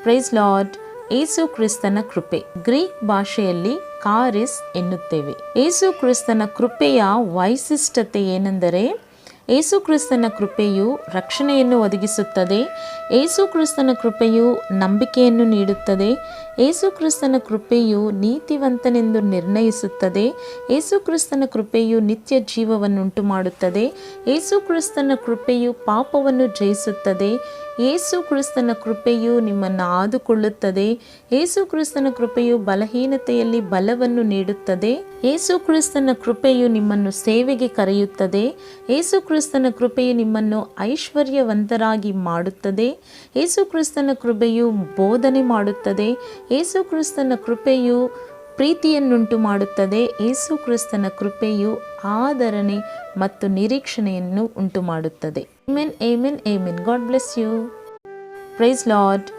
Price lord. ಏಸು ಕ್ರಿಸ್ತನ ಕೃಪೆ Greek ಭಾಷೆಯಲ್ಲಿ ಕಾರಿಸ್ ಎನ್ನುತ್ತೇವೆ. ಏಸು ಕ್ರಿಸ್ತನ ಕೃಪೆಯ ವೈಶಿಷ್ಟ್ಯತೆ ಏನೆಂದರೆ, ಏಸು ಕ್ರಿಸ್ತನ ಕೃಪೆಯು ರಕ್ಷಣೆಯನ್ನು ಒದಗಿಸುತ್ತದೆ. ಏಸು ಕ್ರಿಸ್ತನ ಕೃಪೆಯು ನಂಬಿಕೆಯನ್ನು ನೀಡುತ್ತದೆ. ಏಸು ಕ್ರಿಸ್ತನ ಕೃಪೆಯು ನೀತಿವಂತನೆಂದು ನಿರ್ಣಯಿಸುತ್ತದೆ. ಏಸು ಕ್ರಿಸ್ತನ ಕೃಪೆಯು ನಿತ್ಯ ಜೀವವನ್ನುಂಟು ಮಾಡುತ್ತದೆ. ಏಸು ಕ್ರಿಸ್ತನ ಕೃಪೆಯು ಪಾಪವನ್ನು ಜಯಿಸುತ್ತದೆ. ಏಸು ಕ್ರಿಸ್ತನ ಕೃಪೆಯು ನಿಮ್ಮನ್ನು ಆದುಕೊಳ್ಳುತ್ತದೆ. ಏಸು ಕ್ರಿಸ್ತನ ಕೃಪೆಯು ಬಲಹೀನತೆಯಲ್ಲಿ ಬಲವನ್ನು ನೀಡುತ್ತದೆ. ಏಸು ಕ್ರಿಸ್ತನ ಕೃಪೆಯು ನಿಮ್ಮನ್ನು ಸೇವೆಗೆ ಕರೆಯುತ್ತದೆ. ಏಸು ಕ್ರಿಸ್ತನ ಕೃಪೆಯು ನಿಮ್ಮನ್ನು ಐಶ್ವರ್ಯವಂತರಾಗಿ ಮಾಡುತ್ತದೆ. ಏಸು ಕ್ರಿಸ್ತನ ಕೃಪೆಯು ಬೋಧನೆ ಮಾಡುತ್ತದೆ. ಏಸು ಕ್ರಿಸ್ತನ ಕೃಪೆಯು ಪ್ರೀತಿಯನ್ನುಂಟು ಮಾಡುತ್ತದೆ. ಏಸು ಕ್ರಿಸ್ತನ ಕೃಪೆಯು ಆದರಣೆ ಮತ್ತು ನಿರೀಕ್ಷಣೆಯನ್ನು ಉಂಟು ಮಾಡುತ್ತದೆ. Amen, amen, amen. God bless you. Praise lord.